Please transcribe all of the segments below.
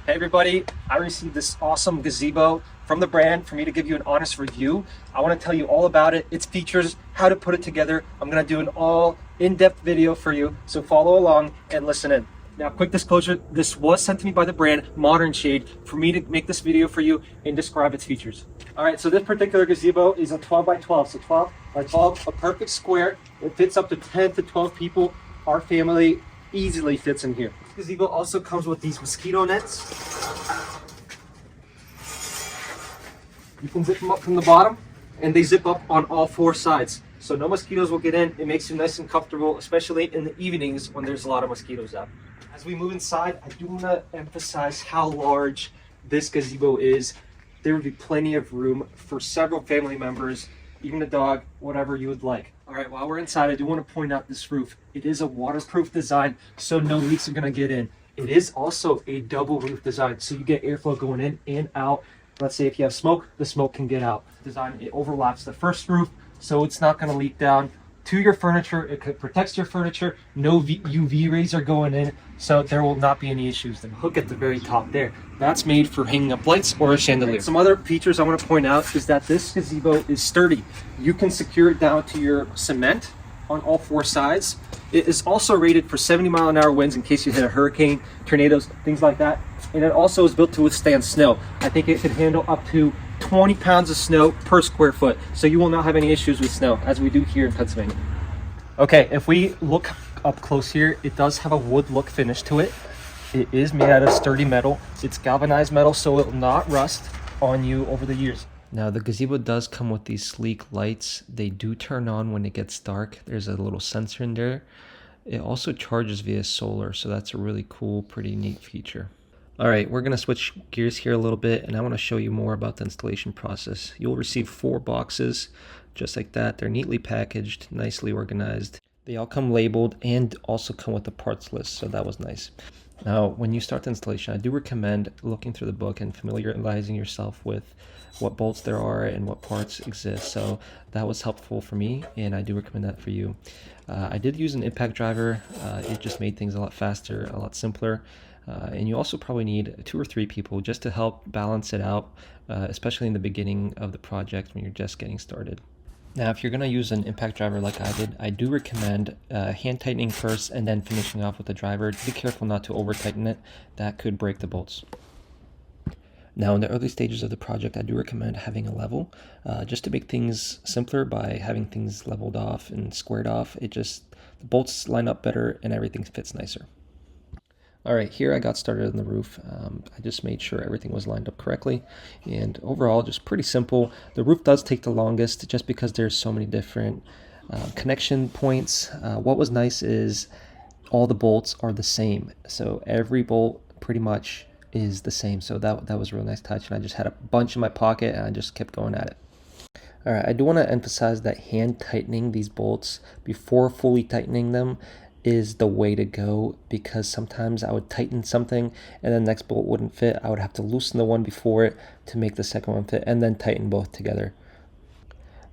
Hey everybody, I received this awesome gazebo from the brand for me to give you an honest review. I want to tell you all about it, its features, how to put it together. I'm going to do an all in-depth video for you, so follow along and listen in. Now, quick disclosure, this was sent to me by the brand Modern Shade for me to make this video for you and describe its features. All right, so this particular gazebo is a 12 by 12, so 12 by 12, a perfect square. It fits up to 10 to 12 people. Our family easily fits in here. This gazebo also comes with these mosquito nets. You can zip them up from the bottom and they zip up on all four sides. So no mosquitoes will get in. It makes you nice and comfortable, especially in the evenings when there's a lot of mosquitoes out. As we move inside, I do want to emphasize how large this gazebo is. There would be plenty of room for several family members, even a dog, whatever you would like. All right, while we're inside, I do want to point out this roof. It is a waterproof design, so no leaks are going to get in. It is also a double roof design, so you get airflow going in and out. Let's say if you have smoke, the smoke can get out. Design, it overlaps the first roof, so it's not going to leak down to your furniture. It protects your furniture. No UV rays are going in, so there will not be any issues. The hook at the very top there, that's made for hanging up lights or a chandelier. Some other features I want to point out is that this gazebo is sturdy. You can secure it down to your cement on all four sides. It is also rated for 70-mile-an-hour winds in case you hit a hurricane, tornadoes, things like that. And it also is built to withstand snow. I think it could handle up to 20 pounds of snow per square foot. So you will not have any issues with snow, as we do here in Pennsylvania. Okay, if we look up close here, it does have a wood look finish to it. It is made out of sturdy metal. It's galvanized metal, so it will not rust on you over the years. Now the gazebo does come with these sleek lights. They do turn on when it gets dark. There's a little sensor in there. It also charges via solar, so that's a really cool, pretty neat feature. All right, we're gonna switch gears here a little bit, and I wanna show you more about the installation process. You'll receive 4 boxes, just like that. They're neatly packaged, nicely organized. They all come labeled and also come with a parts list, so that was nice. Now, when you start the installation, I do recommend looking through the book and familiarizing yourself with what bolts there are and what parts exist. So that was helpful for me, and I do recommend that for you. I did use an impact driver. It just made things a lot faster, a lot simpler. And you also probably need 2 or 3 people just to help balance it out, especially in the beginning of the project when you're just getting started. Now, if you're going to use an impact driver like I did, I do recommend hand tightening first and then finishing off with the driver. Be careful not to over tighten it. That could break the bolts. Now, in the early stages of the project, I do recommend having a level just to make things simpler by having things leveled off and squared off. The bolts line up better and everything fits nicer. All right, here I got started on the roof. I just made sure everything was lined up correctly, and overall just pretty simple. The roof does take the longest just because there's so many different connection points. What was nice is all the bolts are the same, so every bolt pretty much is the same, so that was a real nice touch, and I just had a bunch in my pocket and I just kept going at it. All right, I do want to emphasize that hand tightening these bolts before fully tightening them is the way to go, because sometimes I would tighten something and the next bolt wouldn't fit. I would have to loosen the one before it to make the second one fit and then tighten both together.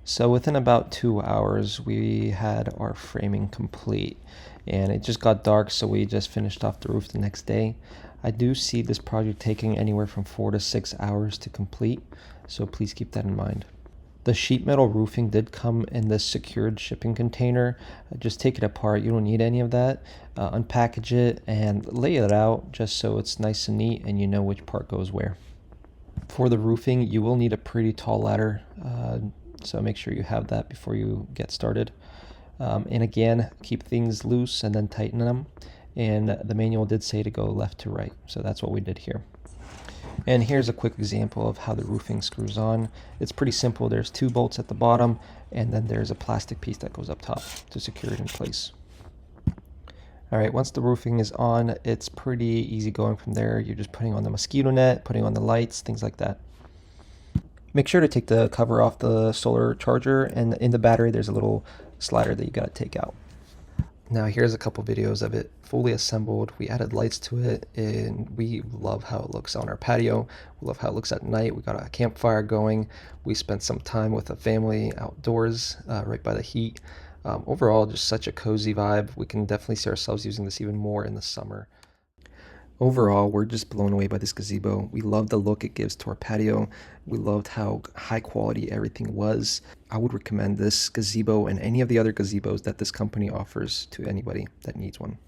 So within about 2 hours we had our framing complete, and it just got dark, so we just finished off the roof the next day. I do see this project taking anywhere from 4 to 6 hours to complete, so please keep that in mind. The sheet metal roofing did come in this secured shipping container. Just take it apart. You don't need any of that. Unpackage it and lay it out just so it's nice and neat and you know which part goes where. For the roofing, you will need a pretty tall ladder, so make sure you have that before you get started. And again, keep things loose and then tighten them. And the manual did say to go left to right, so that's what we did here. And here's a quick example of how the roofing screws on. It's pretty simple. There's 2 bolts at the bottom, and then there's a plastic piece that goes up top to secure it in place. All right, once the roofing is on, it's pretty easy going from there. You're just putting on the mosquito net, putting on the lights, things like that. Make sure to take the cover off the solar charger, and in the battery there's a little slider that you gotta take out. Now here's a couple videos of it fully assembled. We added lights to it, and we love how it looks on our patio. We love how it looks at night. We got a campfire going. We spent some time with a family outdoors right by the heat. Overall, just such a cozy vibe. We can definitely see ourselves using this even more in the summer. Overall, we're just blown away by this gazebo. We love the look it gives to our patio. We loved how high quality everything was. I would recommend this gazebo and any of the other gazebos that this company offers to anybody that needs one.